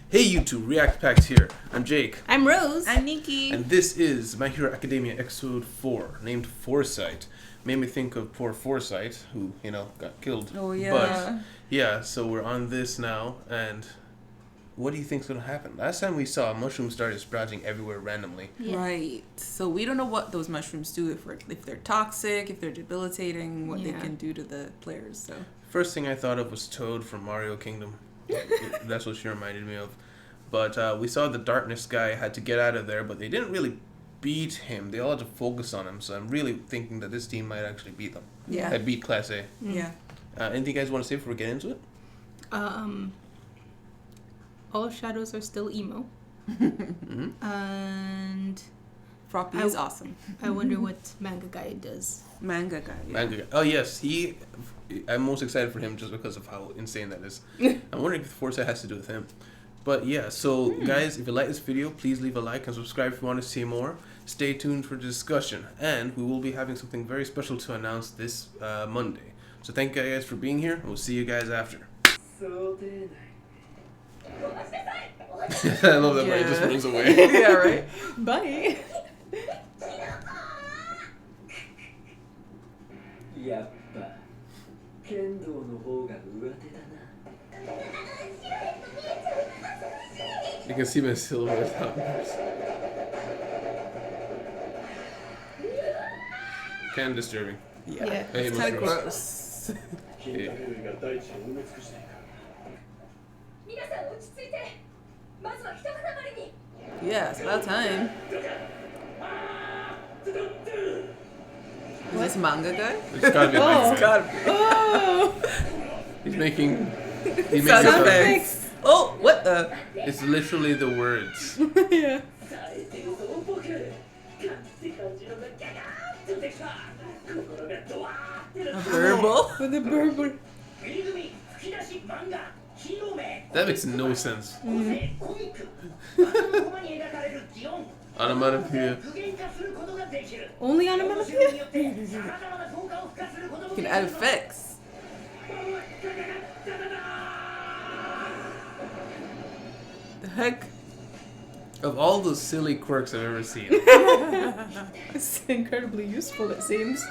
Hey YouTube, React Packs here. I'm Jake. I'm Rose. I'm Nikki. And this is My Hero Academia Episode 4, named Foresight. Made me think of poor Foresight, who, got killed. Oh, yeah. But, yeah, so we're on this now, and what do you think's going to happen? Last time we saw mushrooms started sprouting everywhere randomly. Yeah. Right. So we don't know what those mushrooms do, if they're toxic, if they're debilitating, what they can do to the players. So First thing I thought of was Toad from Mario Kingdom. That's what she reminded me of. But we saw the darkness guy had to get out of there, but they didn't really beat him. They all had to focus on him. So I'm really thinking that this team might actually beat them. yeah, Beat Class A. yeah. Anything you guys want to say before we get into it? All shadows are still emo. Mm-hmm. And Froppy is awesome. I wonder what manga guy does. Manga guy. Yeah. Manga guy. Oh yes, I'm most excited for him just because of how insane that is. I'm wondering if Foresight has to do with him. But yeah, so guys, if you like this video, please leave a like and subscribe if you want to see more. Stay tuned for the discussion, and we will be having something very special to announce this Monday. So thank you guys for being here, and we'll see you guys after. I love that way it just runs away. Yeah, right? Bye. やっぱ剣道の方が上手だな。 You can see my silhouette out there. Kind of disturbing. Yeah. Hey, It's kind of mushrooms. gross. 金太類が大地を埋め尽くしていく。皆さん落ち着いて、まずは一塊に。 Yeah, it's about time. Is this manga guy? It's gotta be like It's gotta be. Oh! he's making Sound sound effects. Oh, what the? It's literally the words. Yeah. 冴えてるぞ僕。感じて感じのがギャガーッとできた。心がドワーってなった。 Verbal? With the burble. 冬組吹き出し漫画ヒーロー名。 That makes no sense. 個性コミック。漫画のコマに描かれる擬音。 Onomatopoeia. 具現化することができる。 Only on a 面白いによって様々な効果を付加することも You can add effects. The heck? Of all the silly quirks I've ever seen. It's incredibly useful, it seems.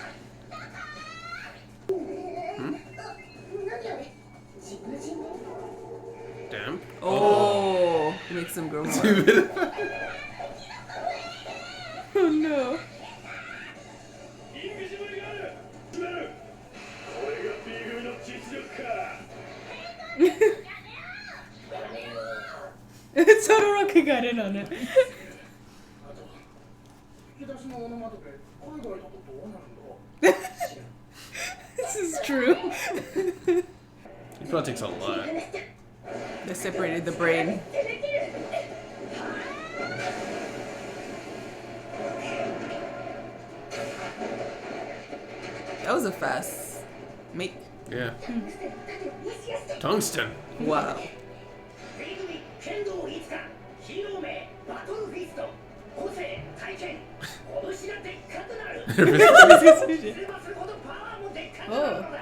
Damn. Oh, makes them grow more. Stupid. Oh no. インビジブルがある。これが B 組の実力か。 Todoroki got in on it. 引き出しのオノマトペ海外だとどうなるんだ。 This is true. It probably takes a lot. They separated the brain. That was a fast make. Yeah. Tungsten. Wow. B 組剣道いつかヒーロー名バトルフィスト個性体験拳がでっかくなる。すればするほどパワーもでっかくなるのだ。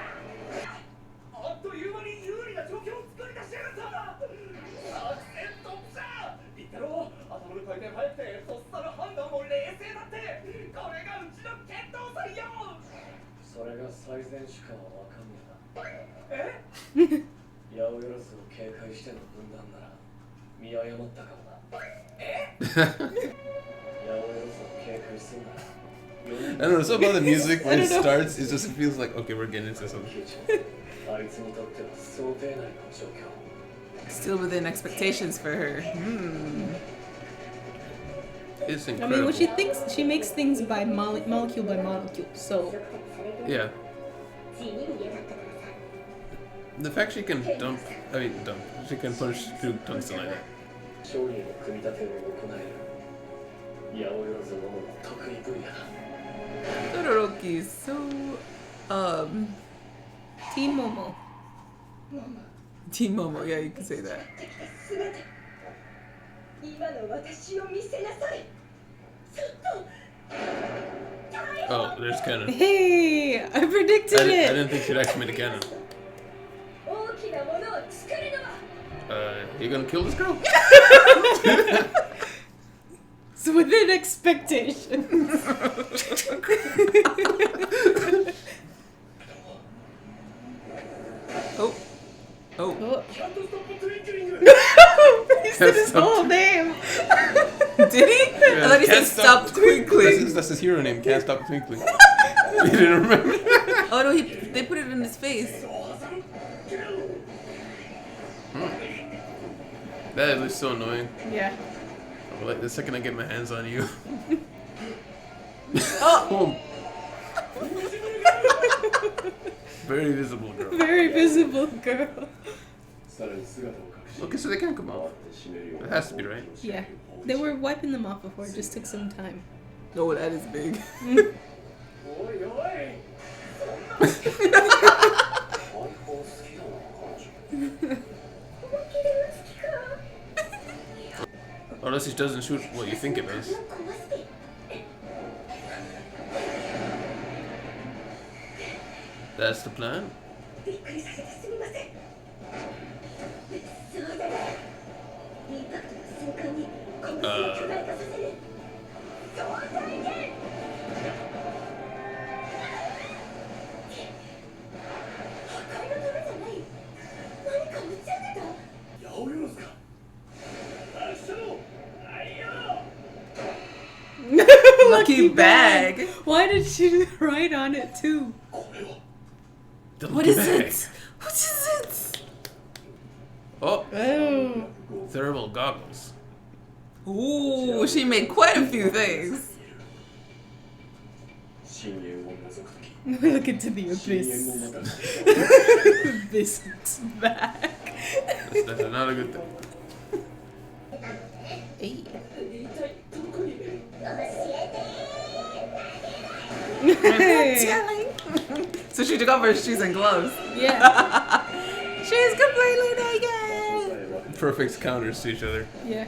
あっという間に有利な状況を作り出しやがった。作戦トップだ。言ったろう。頭の回転速くてとっさの判断も冷静だって。これがうちの剣道祭よ。それが最善手かはわかんねえな。え？八百万を警戒しての分断なら見誤ったかもな。え？八百万を警戒するなら。 I don't know, something about the music when it starts, it just feels like, okay, we're getting into something. あいつにとっては想定内の状況。 Still within expectations for her. It's I mean, incredible. what she thinks, she makes things by molecule by molecule. So Yeah. The fact she can she can punch through tungsten like that. 勝利の組み立てを行える。八百万の得意分野だ。 Todoroki is so Team Momo. Team Momo, yeah, you can say that. 今の私を見せなさい。ちょっと。 Oh, there's cannon. Hey, I predicted I it. didn't think she'd actually made a cannon. 大きなものを作るのは You gonna kill this girl? It's within expectations. Oh. Oh. キャントストップトゥインクリング He said his whole name. Did he? I thought he said Can't stop twinkling. That's his hero name. Can't stop twinkling. You didn't remember? Oh no, they put it in his face. That is so annoying. Yeah. I'm like, the second I get my hands on you. Oh. Very visible girl. Very visible girl. Okay, so they can't come off. It has to be, right? Yeah. They were wiping them off before. It just took some time. Oh, that is big. おいおい Unless it doesn't shoot what you think it does. That's the plan? びっくりさせてすみませんそうだねインパクトの瞬間に拳を巨大化させる総体験破壊のためじゃない何か打ち上げた八百万か明日の愛よ Lucky bag. Why did she write on it too? これは The What lucky is bag. it? What is it? Oh, Oh. thermal goggles. Ooh, she made quite a few things. 深淵を覗くとき Look into the 深淵 abyss. をまたぐ This back. That's not a good thing. Hey. 一体どこに So she took off her shoes and gloves. Yeah. She's completely naked. Perfect counters to each other. Yeah.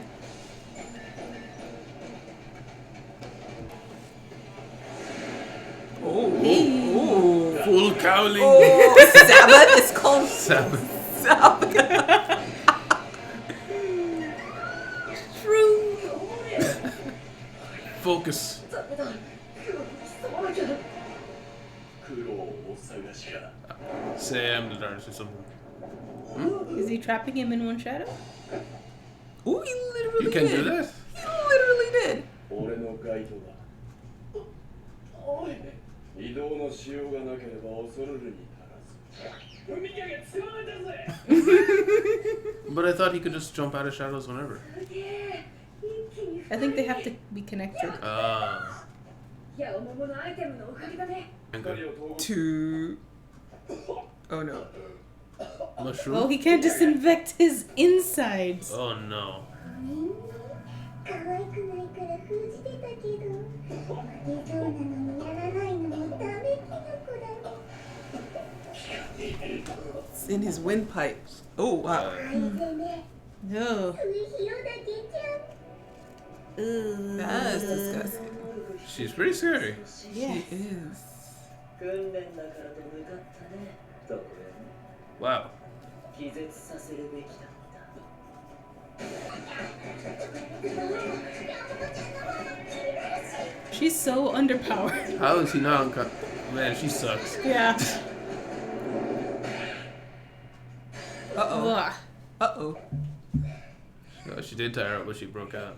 Oh, Full cowling. oh. Sabbath is called Sabbath. Sabbath. True. Focus. 苦労をお探しか Say I'm the darkness or something. Is he trapping him in one shadow? Ooh, he literally You can did. do that? He literally did. 俺のガイドだおい移動のしようがなければ恐るるに足らず海にゃが捕まえたぜ But I thought he could just jump out of shadows whenever. I think they have to be connected. Ah. ヤオモモのアイテムのおかげだね Okay. Two. Oh no. Mushroom? Oh, he can't disinfect his insides. Oh no. 可愛くないから封じてたけど負けそうなのにやらないのもダメキノコだ It's in his windpipes. Oh wow. 愛せね No. 上広だけじゃん That is disgusting. She's pretty scary. Yeah. She is. 訓練だからと向かったね。どこ Wow. へ気絶させるべきだった。 She's so underpowered. How is he not on Man, she sucks. Yeah. Uh-oh. Ugh. Uh-oh. Oh, she did tire out, but she broke out.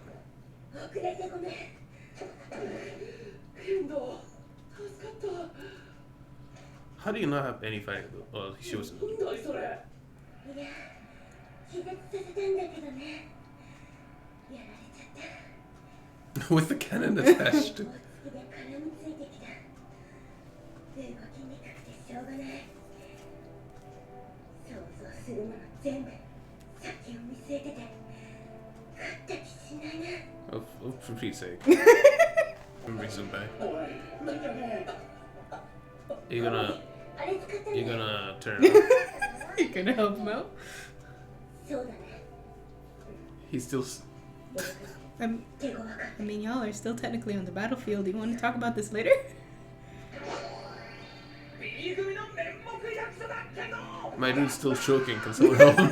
遅れてごめん剣道助かった How do you not have any fighting? Oh, she was. 何それいや気絶させたんだけどねやられちゃった With the cannon attached. お付きで絡みついてきた動きにくくてしょうがない想像するもの全部先を見据えてて勝った気しないな Oh, for Pete's sake. Bring some back. おい何だね You're gonna あれ使ったね you're gonna turn it off. You gonna help him out? そうだね He's still.手ごわか I mean, y'all are still technically on the battlefield. Do you want to talk about this later? B 組の面目役者だけど My dude's still choking. Can someone help him?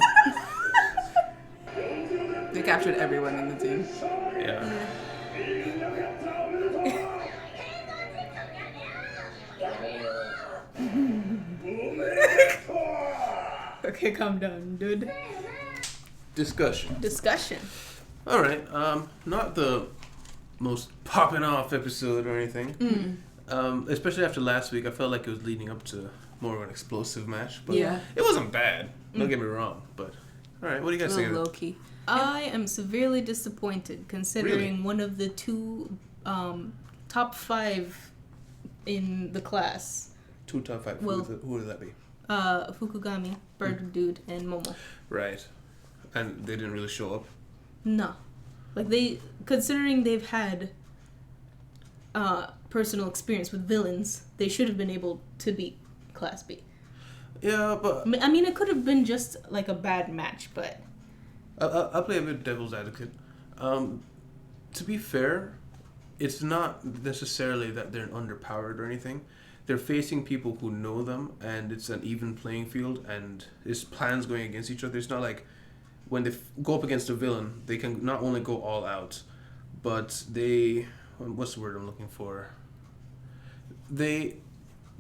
They captured everyone in the team. Yeah. Okay, calm down, dude. Discussion. All right. Not the most popping off episode or anything. Especially after last week, I felt like it was leading up to more of an explosive match. But Yeah. it wasn't bad. Don't get me wrong. But all right, what do you guys think? Low key. I am severely disappointed considering Really? one of the two top 5 in the class, 2 top 5. Well- Who would that be? Fukugami, Bird Dude, and Momo. Right. And they didn't really show up. No. Like considering they've had personal experience with villains, they should have been able to beat Class B. Yeah, but I mean, it could have been just like a bad match, but I'll play a bit devil's advocate. To be fair, it's not necessarily that they're underpowered or anything. They're facing people who know them, and it's an even playing field, and there's plans going against each other. It's not like when they go up against a villain, they can not only go all out, but what's the word I'm looking for? They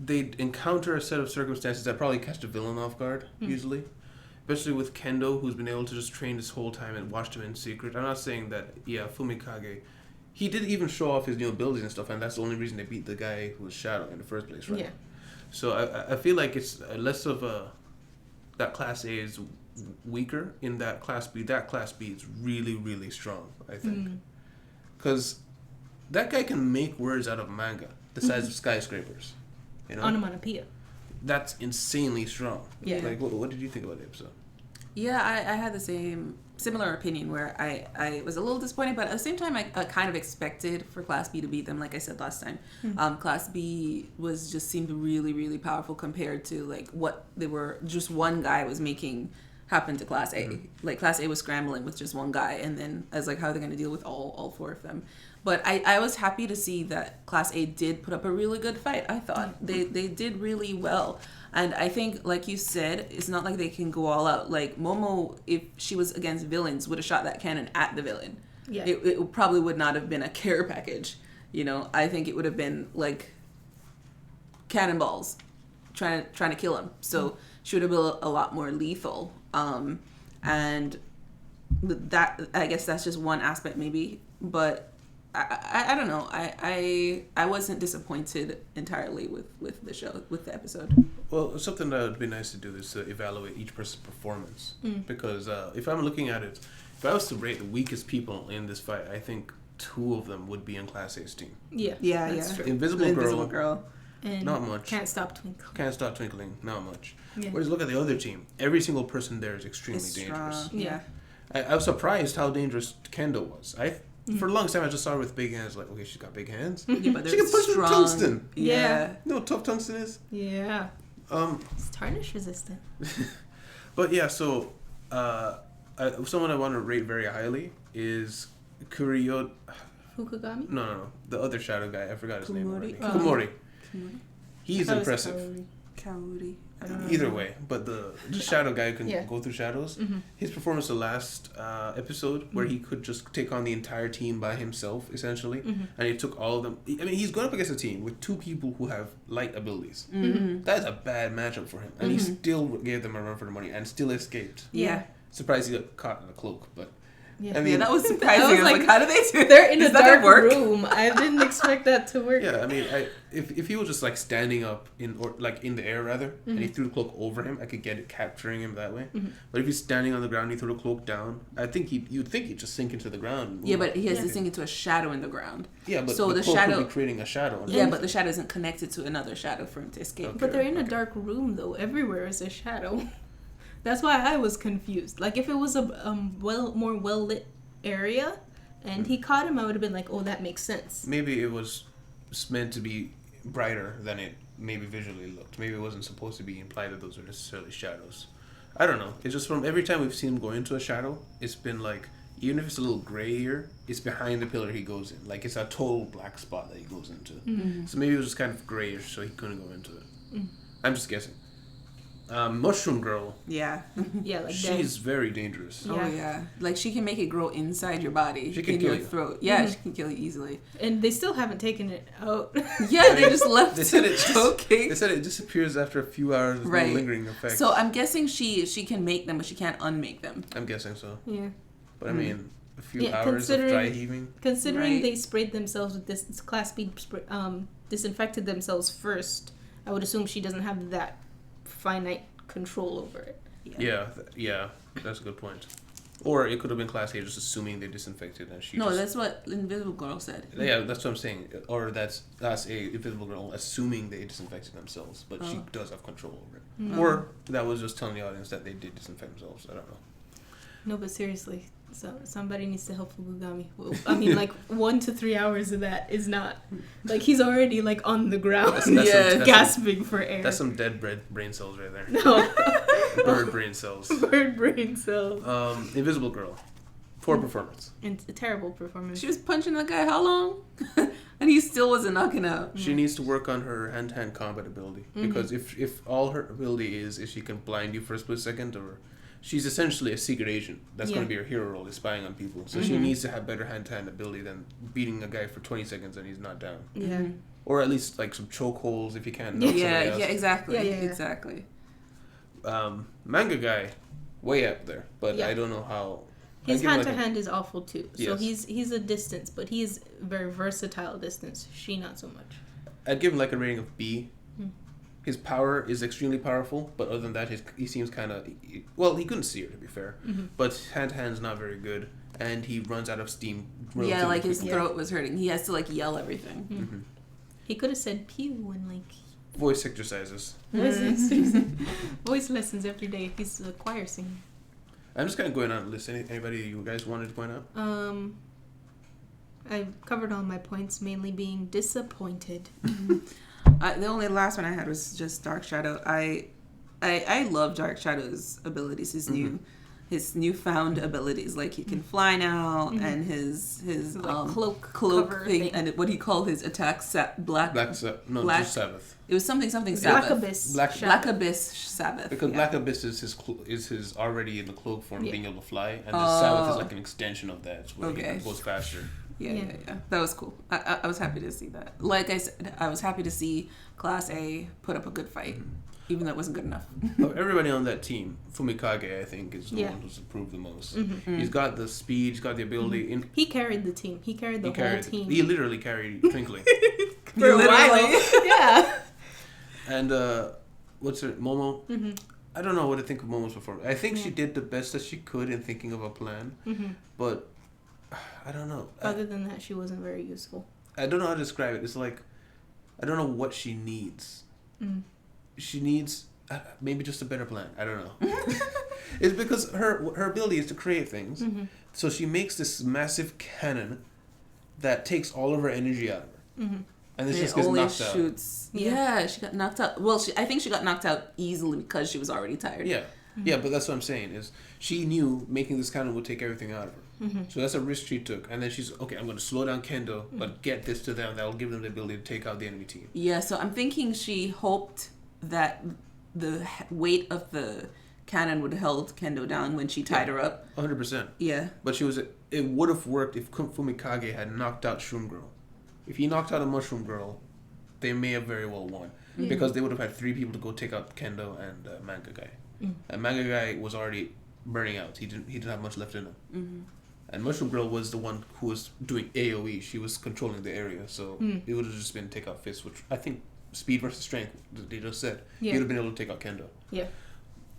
encounter a set of circumstances that probably catch the villain off guard, usually. Especially with Kendo, who's been able to just train this whole time and watched him in secret. I'm not saying that, Fumikage, he did even show off his new abilities and stuff, and that's the only reason they beat the guy who was Shadow in the first place, right? yeah. So I feel like it's less of that Class A is weaker in that Class B. That Class B is really, really strong, I think. Because that guy can make words out of manga the size of skyscrapers. You know? Onomatopoeia. That's insanely strong. Yeah. Like, what did you think about the episode? Yeah, I had the similar opinion where I was a little disappointed, but at the same time, I kind of expected for Class B to beat them, like I said last time. Class B seemed really, really powerful compared to like what they were. Just one guy was making happen to Class A. Like Class A was scrambling with just one guy, and then I was like, how are they going to deal with all 4 of them? But I was happy to see that Class A did put up a really good fight. I thought they did really well. And I think, like you said, it's not like they can go all out. Like, Momo, if she was against villains, would have shot that cannon at the villain. Yeah. It probably would not have been a care package. You know, I think it would have been, like, cannonballs trying to kill him. So she would have been a lot more lethal. And that, I guess that's just one aspect maybe. But I don't know. I wasn't disappointed entirely with the show, with the episode. Well, something that would be nice to do is to evaluate each person's performance. Because if I'm looking at it, if I was to rate the weakest people in this fight, I think 2 of them would be in Class A's team. Yeah. Yeah, That's yeah. true. Invisible Girl, And not much. Can't Stop Twinkling. Can't Stop Twinkling, not much. Yeah. Whereas look at the other team. Every single person there is extremely It's dangerous. strong. Yeah. I was surprised how dangerous Kendo was. For a long time, I just saw her with big hands. Like, okay, she's got big hands. Yeah, but She they're can punch with strong. tungsten. Yeah. You know how tough tungsten is? Yeah. It's tarnish resistant. But yeah, so someone I want to rate very highly is Kuriyo. Fukugami? No. The other shadow guy. I forgot his name already. Kumori. Kumori. He's impressive. Kaori. Either way, but the shadow guy who can Yeah. go through shadows. His performance the last episode, where he could just take on the entire team by himself, essentially, and he took all of them. I mean, he's going up against a team with 2 people who have light abilities. That is a bad matchup for him, and he still gave them a run for the money and still escaped. Yeah. Surprised he got caught in a cloak, but Yeah. I mean, That was surprising. I was I was like, like, how do they do it? They're in Does a that dark work? room. I didn't expect that to work. yeah, I mean, if he was just like standing up in the air rather, and he threw the cloak over him, I could get it capturing him that way. But if he's standing on the ground, he threw the cloak down. I think you'd think he'd just sink into the ground. And move. Yeah, but he has to sink into a shadow in the ground. Yeah, but so the the cloak shadow would be creating a shadow. Yeah, but the shadow isn't connected to another shadow for him to escape. Okay. But they're in a dark room, though. Everywhere is a shadow. That's why I was confused. Like, if it was a more well-lit area, and he caught him, I would have been like, oh, that makes sense. Maybe it was meant to be brighter than it maybe visually looked. Maybe it wasn't supposed to be implied that those were necessarily shadows. I don't know. It's just from every time we've seen him go into a shadow, it's been like, even if it's a little gray here, it's behind the pillar he goes in. Like, it's a total black spot that he goes into. So maybe it was just kind of grayish, so he couldn't go into it. I'm just guessing. Mushroom Girl. Yeah. Yeah, like She's very dangerous. Yeah. Oh yeah. Like she can make it grow inside your body. She can in kill your you. throat. Yeah, she can kill you easily. and they still haven't taken it out. Yeah, they just left They said it it just- choking. They said it disappears after a few hours with Right. no lingering effects. So I'm guessing she can make them, but she can't unmake them. I'm guessing so. Yeah. But I mean, a few Yeah, hours of dry heaving. Considering Right. they sprayed themselves with this Class B, disinfected themselves first, I would assume she doesn't have that finite control over it. Yeah, that's a good point. Or it could have been Class A, just assuming they disinfected and she. No, just, that's what Invisible Girl said. Yeah, that's what I'm saying. Or that's Class A, Invisible Girl, assuming they disinfected themselves, but she does have control over it. Or that was just telling the audience that they did disinfect themselves. I don't know. No, but seriously, so somebody needs to help Fukugami. Well, I mean, like 1 to 3 hours of that is not like he's already like on the ground, That's gasping for air. That's some dead brain cells right there. No, Bird brain cells. bird brain cells. Invisible Girl. Poor performance. And a terrible performance. She was punching that guy how long? And he still wasn't knocking out. She needs to work on her hand-to-hand combat ability because if all her ability is she can blind you for a split second, or she's essentially a secret agent. That's going to be her hero role, is spying on people. So she needs to have better hand-to-hand ability than beating a guy for 20 seconds and he's not down. Yeah. Or at least like some chokeholds if you can't. Yeah, exactly. Yeah. Exactly. Manga guy, way up there, but Yeah. I don't know how. His I give him hand to like a- hand is awful too. So Yes. he's a distance, but he's very versatile distance. She not so much. I'd give him like a rating of B. His power is extremely powerful, but other than that, he seems kind of... Well, he couldn't see her, to be fair. But hand-to-hand's not very good, and he runs out of steam relatively Yeah, like his quickly. throat was hurting. He has to like yell everything. He could have said pew and like Voice exercises. voice lessons every day. He's a choir singer. I'm just kind of going on a list. Anybody you guys wanted to point out? I've covered all my points, mainly being disappointed. The only last one I had was just Dark Shadow. I love Dark Shadow's abilities. His newfound abilities, like he can fly now, and his Like cloak cover thing, thing. and what he called his attack black Just Sabbath. It was something Black Sabbath. Abyss. Black Abyss Sabbath. Because yeah. Black Abyss is his already in the cloak form, Yeah. being able to fly, and the Sabbath is like an extension of that, where Okay. he goes faster. Yeah. That was cool. I was happy to see that. Like I said, I was happy to see Class A put up a good fight, even though it wasn't good enough. Everybody on that team, Fumikage, I think, is the one who's improved the most. He's got the speed, he's got the ability. He carried the team. He carried the whole team. He literally carried Twinkling. For a while. Yeah. And what's her Momo? I don't know what to think of Momo's performance. I think she did the best that she could in thinking of a plan, but I don't know. Other than that, she wasn't very useful. I don't know how to describe it. It's like I don't know what she needs. She needs maybe just a better plan. I don't know. It's because her ability is to create things. So she makes this massive cannon that takes all of her energy out of her. And this just gets knocked out. Shoots. Yeah, she got knocked out. Well, I think she got knocked out easily because she was already tired. Yeah. Yeah, but that's what I'm saying is she knew making this cannon would take everything out of her. So that's a risk she took. And then she's, okay, I'm going to slow down Kendo, but get this to them. That'll give them the ability to take out the enemy team. Yeah, so I'm thinking she hoped that the weight of the cannon would have held Kendo down when she tied her up. 100%. Yeah. But it would have worked if Fumikage had knocked out Shroom Girl. If he knocked out a Mushroom Girl, they may have very well won. Because they would have had 3 people to go take out Kendo and Manga Guy. And Manga Guy was already burning out. He didn't have much left in him. And Mushroom Girl was the one who was doing AoE. She was controlling the area. So it would have just been take out fists, which I think speed versus strength, they just said. He would have been able to take out Kendo. Yeah.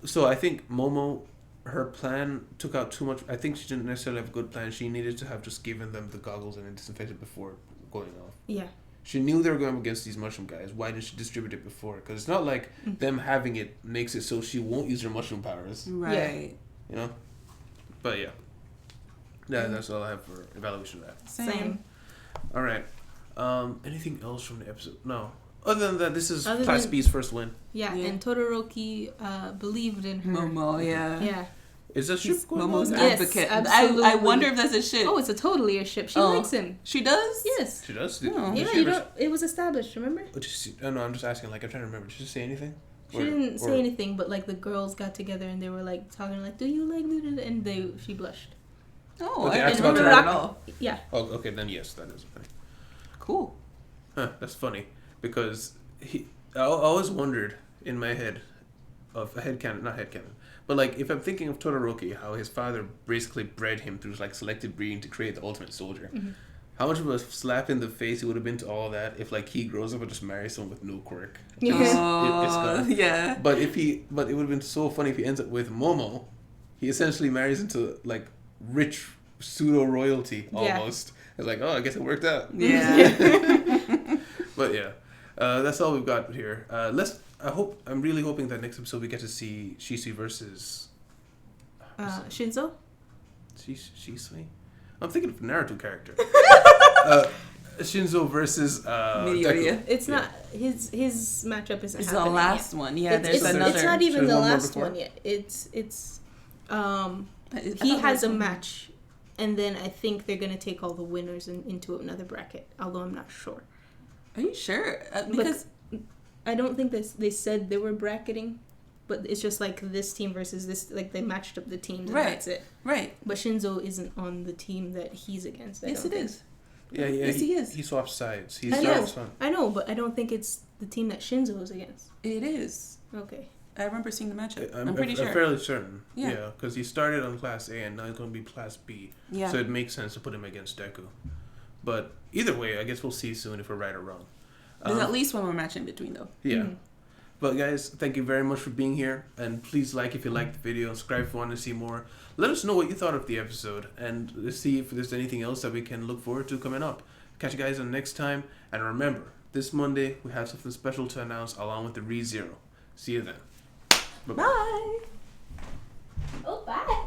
So I think Momo, her plan took out too much. I think she didn't necessarily have a good plan. She needed to have just given them the goggles and disinfected before going off. Yeah. She knew they were going up against these mushroom guys. Why didn't she distribute it before? Because it's not like them having it makes it so she won't use her mushroom powers. Right. You know? But yeah. That's all I have for evaluation of that. Same. All right. Anything else from the episode? No. Other than that, this is Other Class than- B's first win. Yeah. Yeah. And Todoroki believed in her. Momo, yeah. Yeah. Is that ship going Momo's on? Yes, advocate. absolutely. I wonder if that's a ship. Oh, it's totally a ship. She likes him. She does? Yes. She does? Oh. Did Yeah, she you ever- don't. It was established. Remember? Oh, no, I'm just asking. Like, I'm trying to remember. Did she say anything? She didn't say anything, but like the girls got together and they were like talking like, "Do you like?" And she blushed. Oh, Okay, I that's didn't about remember that. that at all. Yeah. Oh, okay, then yes, that is funny. Cool. Huh, that's funny because I always wondered in my head of a headcanon, not headcanon, but like if I'm thinking of Todoroki, how his father basically bred him through like selective breeding to create the ultimate soldier. Mm-hmm. How much of a slap in the face it would have been to all that if like he grows up and just marries someone with no quirk. Yeah. It's gone. Yeah. But it would have been so funny if he ends up with Momo. He essentially marries into like rich pseudo royalty almost. It's like, oh, I guess it worked out. Yeah. But yeah, that's all we've got here. I'm really hoping that next episode we get to see Shisui versus Shinzo? Shisui. I'm thinking of a Naruto character. Shinzo versus Midoriya. Deku. It's not his matchup isn't It's the happening last yet. one. Yeah, It's another. not even There's the one more last before? one yet. It's I he thought has a there was one. match, and then I think they're gonna take all the winners into another bracket. Although I'm not sure. Are you sure? Because I don't think they said they were bracketing, but it's just like this team versus this. Like they matched up the teams, and Right. that's it. right. But Shinzo isn't on the team that he's against. Yes, it is. Yeah, Yes, he is. He swaps sides. He I know. swaps on. I know, but I don't think it's the team that Shinzo is against. It is. Okay. I remember seeing the matchup. I'm I'm pretty sure. fairly certain. Yeah. Yeah, because he started on Class A and now he's going to be Class B. Yeah. So it makes sense to put him against Deku. But either way, I guess we'll see soon if we're right or wrong. There's at least one more match in between, though. Yeah. Mhm. But guys, thank you very much for being here. And please like if you liked the video. Subscribe if you want to see more. Let us know what you thought of the episode. And let's see if there's anything else that we can look forward to coming up. Catch you guys on next time. And remember, this Monday, we have something special to announce along with the ReZero. See you then. Bye-bye. Bye. Oh, bye.